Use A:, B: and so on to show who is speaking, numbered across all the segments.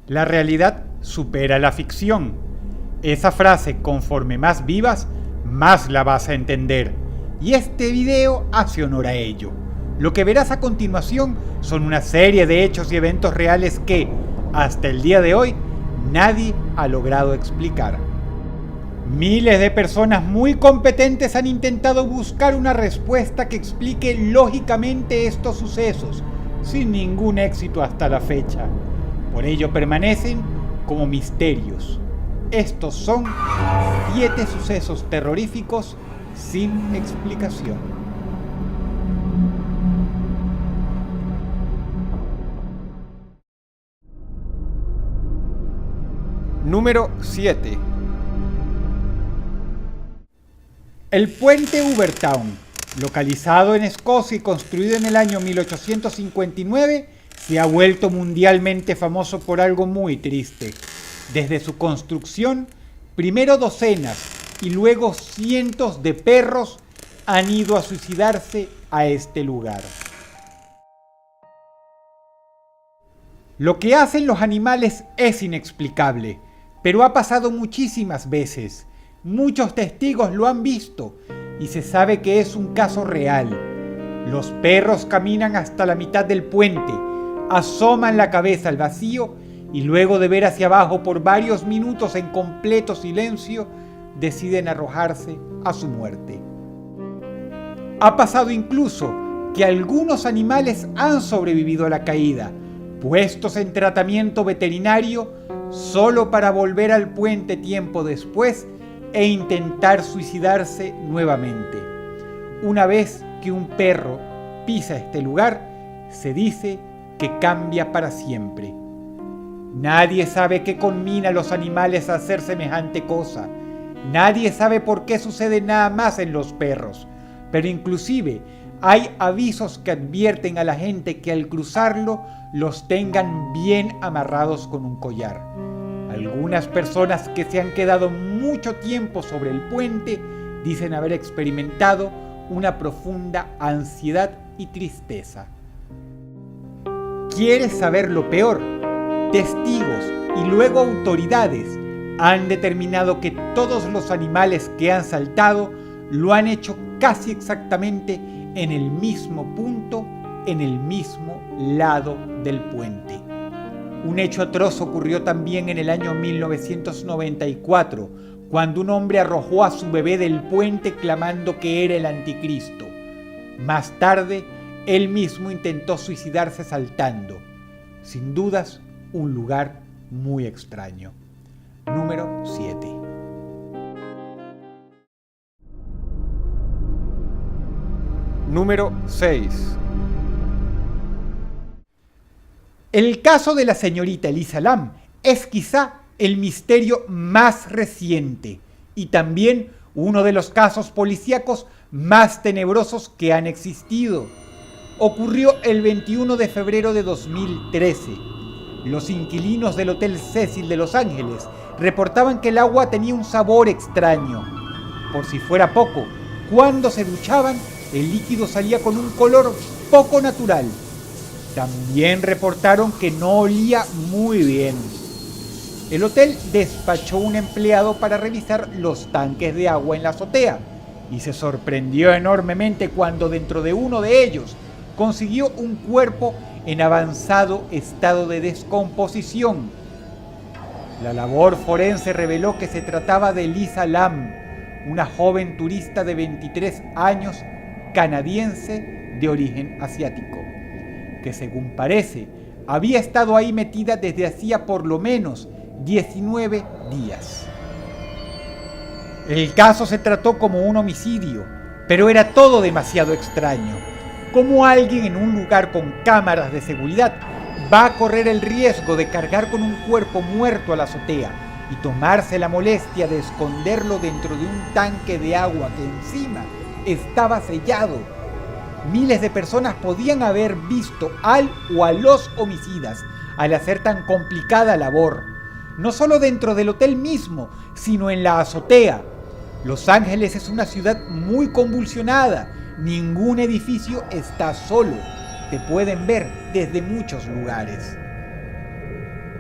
A: La realidad supera la ficción. Esa frase, conforme más vivas, más la vas a entender. Y este video hace honor a ello. Lo que verás a continuación son una serie de hechos y eventos reales que, hasta el día de hoy, nadie ha logrado explicar. Miles de personas muy competentes han intentado buscar una respuesta que explique lógicamente estos sucesos, sin ningún éxito hasta la fecha. Por ello permanecen como misterios. Estos son 7 sucesos terroríficos sin explicación.
B: Número 7.
A: El puente Hubertown, localizado en Escocia y construido en el año 1859, se ha vuelto mundialmente famoso por algo muy triste. Desde su construcción, primero docenas y luego cientos de perros han ido a suicidarse a este lugar. Lo que hacen los animales es inexplicable, pero ha pasado muchísimas veces. Muchos testigos lo han visto y se sabe que es un caso real. Los perros caminan hasta la mitad del puente, asoman la cabeza al vacío y luego de ver hacia abajo por varios minutos en completo silencio, deciden arrojarse a su muerte. Ha pasado incluso que algunos animales han sobrevivido a la caída, puestos en tratamiento veterinario solo para volver al puente tiempo después e intentar suicidarse nuevamente. Una vez que un perro pisa este lugar, se dice que cambia para siempre. Nadie sabe qué conmina a los animales a hacer semejante cosa. Nadie sabe por qué sucede nada más en los perros, pero inclusive hay avisos que advierten a la gente que al cruzarlo los tengan bien amarrados con un collar. Algunas personas que se han quedado mucho tiempo sobre el puente dicen haber experimentado una profunda ansiedad y tristeza. ¿Quieres saber lo peor? Testigos y luego autoridades han determinado que todos los animales que han saltado lo han hecho casi exactamente en el mismo punto, en el mismo lado del puente. Un hecho atroz ocurrió también en el año 1994, cuando un hombre arrojó a su bebé del puente clamando que era el anticristo. Más tarde, él mismo intentó suicidarse saltando. Sin dudas, un lugar muy extraño. Número 7.
B: Número 6.
A: El caso de la señorita Elisa Lam es quizá el misterio más reciente y también uno de los casos policíacos más tenebrosos que han existido. Ocurrió el 21 de febrero de 2013. Los inquilinos del Hotel Cecil de Los Ángeles reportaban que el agua tenía un sabor extraño. Por si fuera poco, cuando se duchaban, el líquido salía con un color poco natural. También reportaron que no olía muy bien. El hotel despachó un empleado para revisar los tanques de agua en la azotea y se sorprendió enormemente cuando dentro de uno de ellos consiguió un cuerpo en avanzado estado de descomposición. La labor forense reveló que se trataba de Elisa Lam, una joven turista de 23 años canadiense de origen asiático, que según parece había estado ahí metida desde hacía por lo menos 19 días. El caso se trató como un homicidio, pero era todo demasiado extraño. ¿Cómo alguien en un lugar con cámaras de seguridad va a correr el riesgo de cargar con un cuerpo muerto a la azotea y tomarse la molestia de esconderlo dentro de un tanque de agua que encima estaba sellado? Miles de personas podían haber visto al o a los homicidas al hacer tan complicada labor, no solo dentro del hotel mismo, sino en la azotea. Los Ángeles es una ciudad muy convulsionada. Ningún edificio está solo. Te pueden ver desde muchos lugares.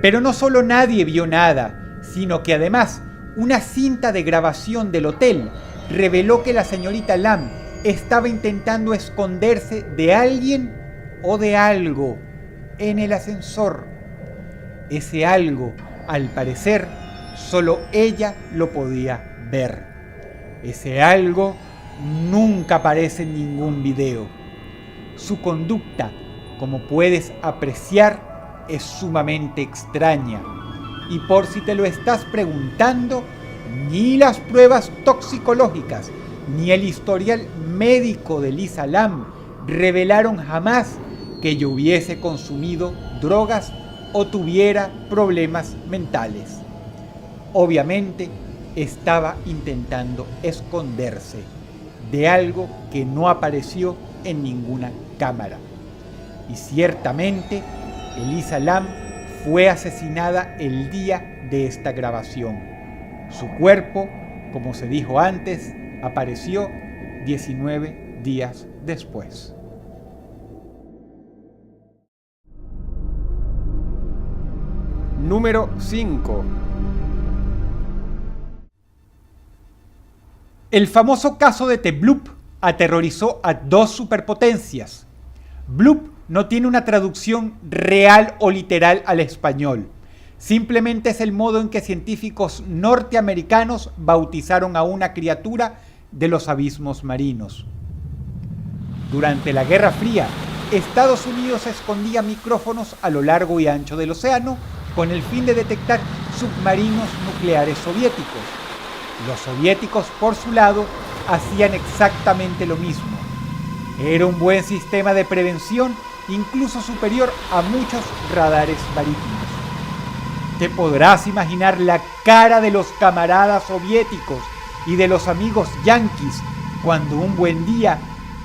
A: Pero no solo nadie vio nada, sino que además una cinta de grabación del hotel reveló que la señorita Lam estaba intentando esconderse de alguien o de algo en el ascensor. Ese algo, al parecer, solo ella lo podía ver. Ese algo nunca aparece en ningún video. Su conducta, como puedes apreciar, es sumamente extraña. Y por si te lo estás preguntando, ni las pruebas toxicológicas ni el historial médico de Lisa Lam revelaron jamás que ella hubiese consumido drogas o tuviera problemas mentales. Obviamente, estaba intentando esconderse de algo que no apareció en ninguna cámara. Y ciertamente, Elisa Lam fue asesinada el día de esta grabación. Su cuerpo, como se dijo antes, apareció 19 días después.
B: Número 5.
A: El famoso caso de The Bloop aterrorizó a dos superpotencias. Bloop no tiene una traducción real o literal al español. Simplemente es el modo en que científicos norteamericanos bautizaron a una criatura de los abismos marinos. Durante la Guerra Fría, Estados Unidos escondía micrófonos a lo largo y ancho del océano con el fin de detectar submarinos nucleares soviéticos. Los soviéticos, por su lado, hacían exactamente lo mismo. Era un buen sistema de prevención, incluso superior a muchos radares marítimos. Te podrás imaginar la cara de los camaradas soviéticos y de los amigos yanquis cuando un buen día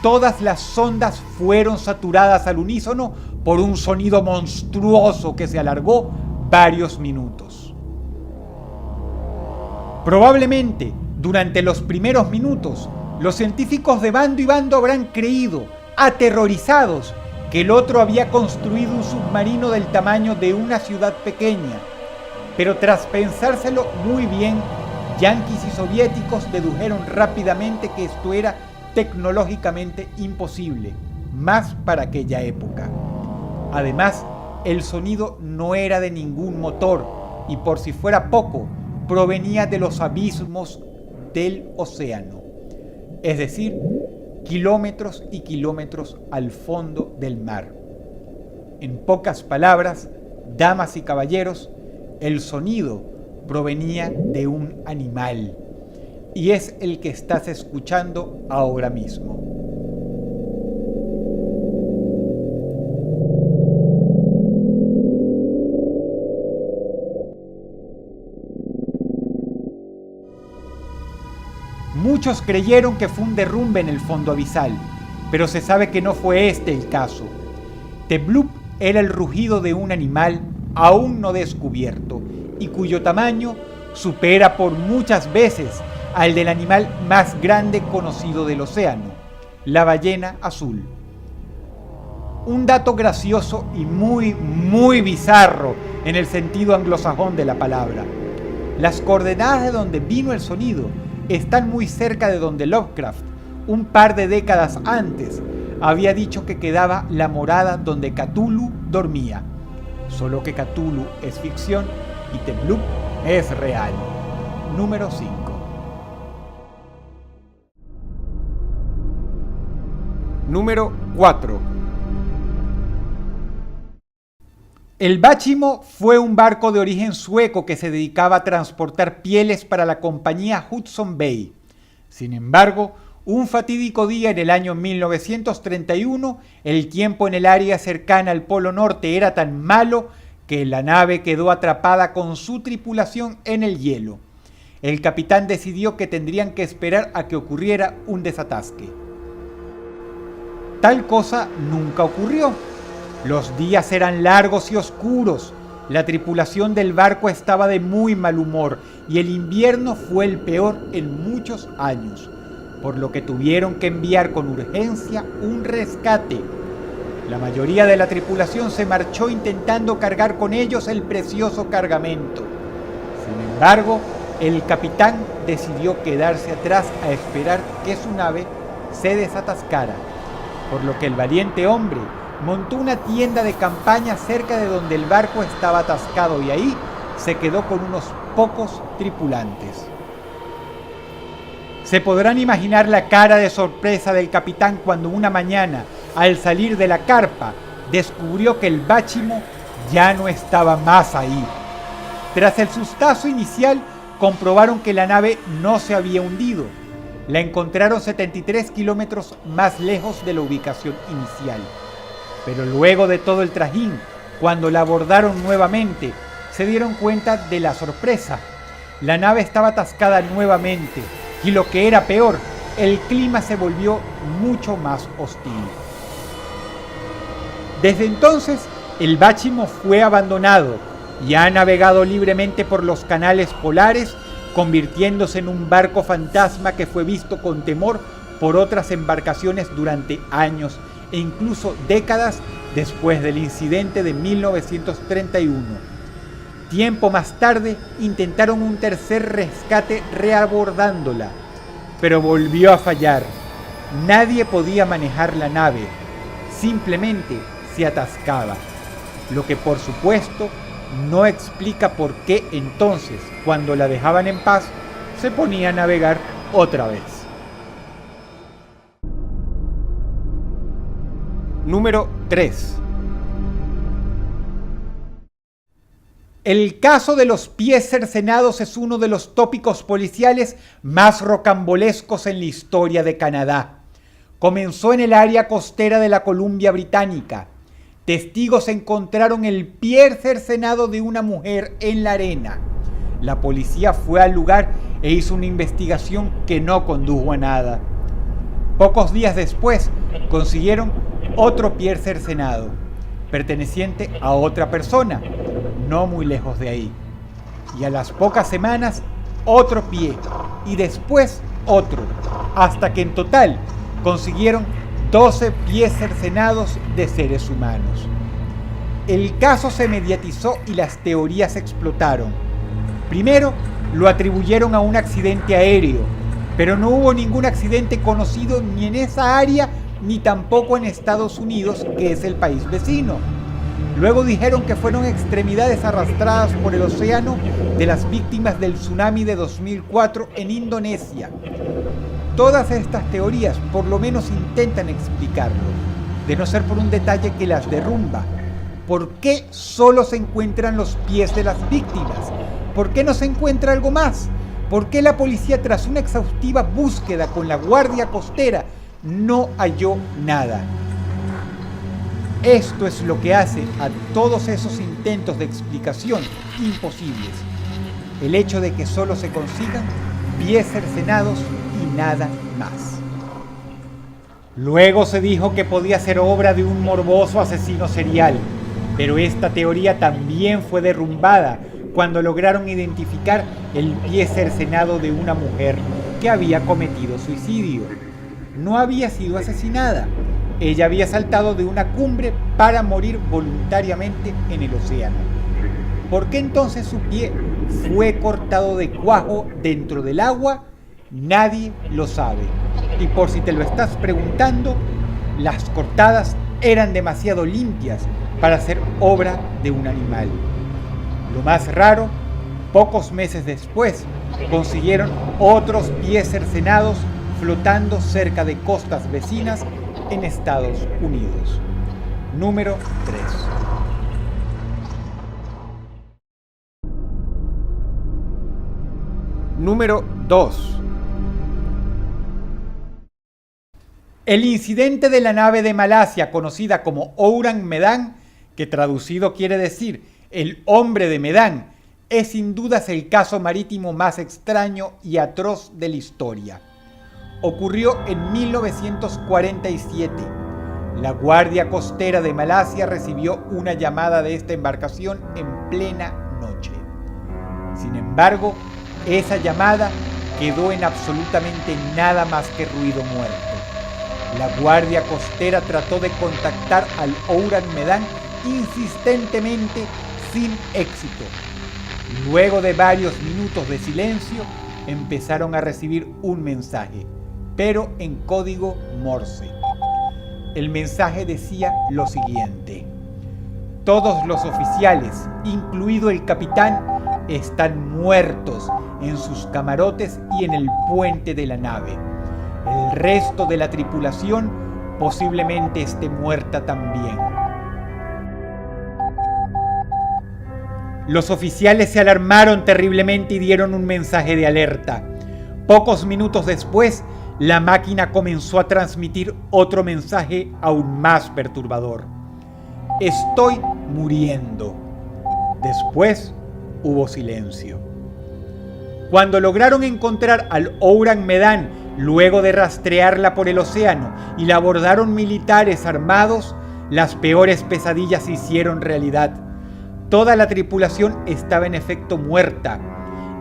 A: todas las sondas fueron saturadas al unísono por un sonido monstruoso que se alargó varios minutos. Probablemente, durante los primeros minutos, los científicos de bando y bando habrán creído, aterrorizados, que el otro había construido un submarino del tamaño de una ciudad pequeña. Pero tras pensárselo muy bien, yanquis y soviéticos dedujeron rápidamente que esto era tecnológicamente imposible, más para aquella época. Además, el sonido no era de ningún motor y, por si fuera poco, provenía de los abismos del océano, es decir, kilómetros y kilómetros al fondo del mar. En pocas palabras, damas y caballeros, el sonido provenía de un animal y es el que estás escuchando ahora mismo. Muchos creyeron que fue un derrumbe en el fondo abisal, pero se sabe que no fue este el caso. The Bloop era el rugido de un animal aún no descubierto y cuyo tamaño supera por muchas veces al del animal más grande conocido del océano, la ballena azul. Un dato gracioso y muy bizarro en el sentido anglosajón de la palabra. Las coordenadas de donde vino el sonido están muy cerca de donde Lovecraft, un par de décadas antes, había dicho que quedaba la morada donde Cthulhu dormía. Solo que Cthulhu es ficción y The Bloop es real. Número 5.
B: Número 4.
A: El Báchimo fue un barco de origen sueco que se dedicaba a transportar pieles para la compañía Hudson Bay. Sin embargo, un fatídico día en el año 1931, el tiempo en el área cercana al Polo Norte era tan malo que la nave quedó atrapada con su tripulación en el hielo. El capitán decidió que tendrían que esperar a que ocurriera un desatasque. Tal cosa nunca ocurrió. Los días eran largos y oscuros, la tripulación del barco estaba de muy mal humor y el invierno fue el peor en muchos años, por lo que tuvieron que enviar con urgencia un rescate. La mayoría de la tripulación se marchó intentando cargar con ellos el precioso cargamento. Sin embargo, el capitán decidió quedarse atrás a esperar que su nave se desatascara, por lo que el valiente hombre montó una tienda de campaña cerca de donde el barco estaba atascado y ahí se quedó con unos pocos tripulantes. Se podrán imaginar la cara de sorpresa del capitán cuando una mañana, al salir de la carpa, descubrió que el báchimo ya no estaba más ahí. Tras el sustazo inicial, comprobaron que la nave no se había hundido. La encontraron 73 kilómetros más lejos de la ubicación inicial. Pero luego de todo el trajín, cuando la abordaron nuevamente, se dieron cuenta de la sorpresa. La nave estaba atascada nuevamente y lo que era peor, el clima se volvió mucho más hostil. Desde entonces, el báchimo fue abandonado y ha navegado libremente por los canales polares, convirtiéndose en un barco fantasma que fue visto con temor por otras embarcaciones durante años e incluso décadas después del incidente de 1931. Tiempo más tarde intentaron un tercer rescate reabordándola, pero volvió a fallar. Nadie podía manejar la nave, simplemente se atascaba, lo que por supuesto no explica por qué entonces, cuando la dejaban en paz, se ponía a navegar otra vez.
B: Número 3.
A: El caso de los pies cercenados es uno de los tópicos policiales más rocambolescos en la historia de Canadá. Comenzó en el área costera de la Columbia Británica. Testigos encontraron el pie cercenado de una mujer en la arena. La policía fue al lugar e hizo una investigación que no condujo a nada. Pocos días después consiguieron otro pie cercenado, perteneciente a otra persona, no muy lejos de ahí. Y a las pocas semanas, otro pie, y después otro, hasta que en total consiguieron 12 pies cercenados de seres humanos. El caso se mediatizó y las teorías explotaron. Primero, lo atribuyeron a un accidente aéreo, pero no hubo ningún accidente conocido ni en esa área ni tampoco en Estados Unidos, que es el país vecino. Luego dijeron que fueron extremidades arrastradas por el océano de las víctimas del tsunami de 2004 en Indonesia. Todas estas teorías por lo menos intentan explicarlo, de no ser por un detalle que las derrumba. ¿Por qué solo se encuentran los pies de las víctimas? ¿Por qué no se encuentra algo más? ¿Por qué la policía, tras una exhaustiva búsqueda con la Guardia Costera, no halló nada? Esto es lo que hace a todos esos intentos de explicación imposibles. El hecho de que solo se consigan pies cercenados y nada más. Luego se dijo que podía ser obra de un morboso asesino serial, pero esta teoría también fue derrumbada cuando lograron identificar el pie cercenado de una mujer que había cometido suicidio. No había sido asesinada. Ella había saltado de una cumbre para morir voluntariamente en el océano. ¿Por qué entonces su pie fue cortado de cuajo dentro del agua? Nadie lo sabe. Y por si te lo estás preguntando, las cortadas eran demasiado limpias para ser obra de un animal. Lo más raro, pocos meses después, consiguieron otros pies cercenados flotando cerca de costas vecinas en Estados Unidos. Número 3.
B: Número 2.
A: El incidente de la nave de Malasia, conocida como Orang Medan, que traducido quiere decir el hombre de Medan, es sin dudas el caso marítimo más extraño y atroz de la historia. Ocurrió en 1947. La Guardia Costera de Malasia recibió una llamada de esta embarcación en plena noche. Sin embargo, esa llamada quedó en absolutamente nada más que ruido muerto. La guardia costera trató de contactar al Ourang Medan insistentemente sin éxito. Luego de varios minutos de silencio, empezaron a recibir un mensaje, pero en código Morse. El mensaje decía lo siguiente: todos los oficiales, incluido el capitán, están muertos en sus camarotes y en el puente de la nave. El resto de la tripulación posiblemente esté muerta también. Los oficiales se alarmaron terriblemente y dieron un mensaje de alerta. Pocos minutos después, la máquina comenzó a transmitir otro mensaje aún más perturbador: estoy muriendo. Después hubo silencio. Cuando lograron encontrar al Ourang Medan, luego de rastrearla por el océano, y la abordaron militares armados, las peores pesadillas se hicieron realidad. Toda la tripulación estaba en efecto muerta,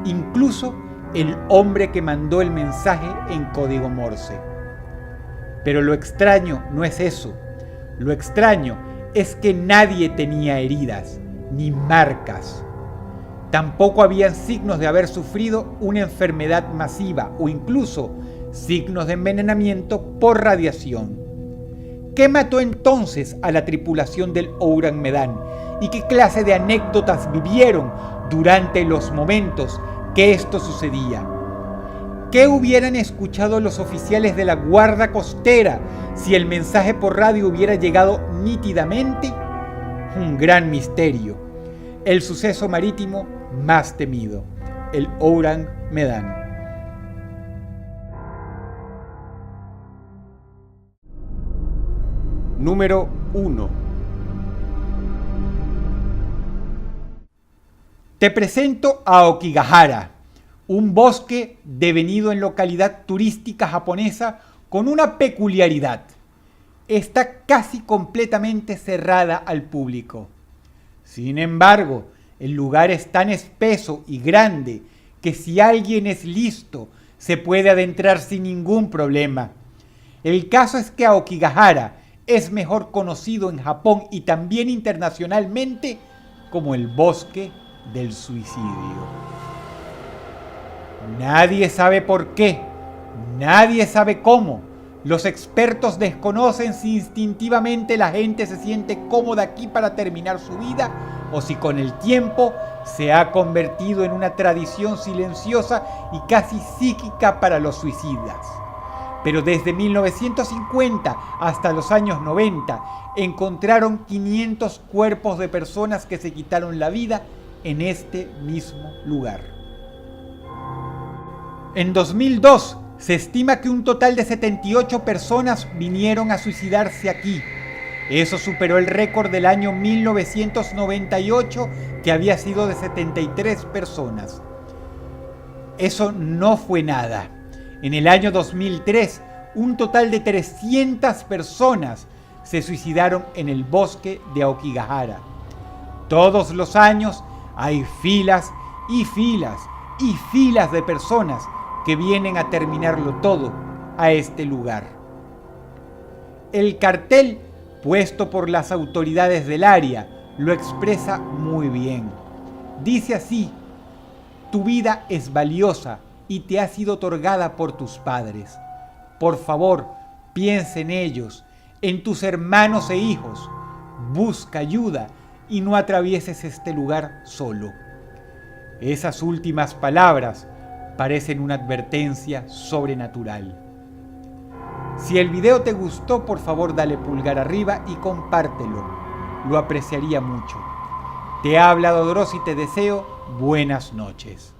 A: incluso el hombre que mandó el mensaje en código Morse. Pero lo extraño no es eso. Lo extraño es que nadie tenía heridas ni marcas. Tampoco habían signos de haber sufrido una enfermedad masiva o incluso signos de envenenamiento por radiación. ¿Qué mató entonces a la tripulación del Ourang Medan? ¿Y qué clase de anécdotas vivieron durante los momentos que esto sucedía? ¿Qué hubieran escuchado los oficiales de la Guardia Costera si el mensaje por radio hubiera llegado nítidamente? Un gran misterio. El suceso marítimo más temido, el Ourang Medan.
B: Número 1.
A: Te presento a Aokigahara, un bosque devenido en localidad turística japonesa con una peculiaridad: está casi completamente cerrada al público. Sin embargo, el lugar es tan espeso y grande que si alguien es listo, se puede adentrar sin ningún problema. El caso es que Aokigahara es mejor conocido en Japón y también internacionalmente como el bosque del suicidio. Nadie sabe por qué, nadie sabe cómo. Los expertos desconocen si instintivamente la gente se siente cómoda aquí para terminar su vida o si con el tiempo se ha convertido en una tradición silenciosa y casi psíquica para los suicidas. Pero desde 1950 hasta los años 90 encontraron 500 cuerpos de personas que se quitaron la vida en este mismo lugar. En 2002 se estima que un total de 78 personas vinieron a suicidarse aquí. Eso superó el récord del año 1998, que había sido de 73 personas. Eso no fue nada. En el año 2003, un total de 300 personas se suicidaron en el bosque de Aokigahara. Todos los años hay filas y filas y filas de personas que vienen a terminarlo todo a este lugar. El cartel puesto por las autoridades del área lo expresa muy bien. Dice así: tu vida es valiosa y te ha sido otorgada por tus padres. Por favor, piensa en ellos, en tus hermanos e hijos. Busca ayuda y no atravieses este lugar solo. Esas últimas palabras parecen una advertencia sobrenatural. Si el video te gustó, por favor dale pulgar arriba y compártelo. Lo apreciaría mucho. Te ha hablado Dross y te deseo buenas noches.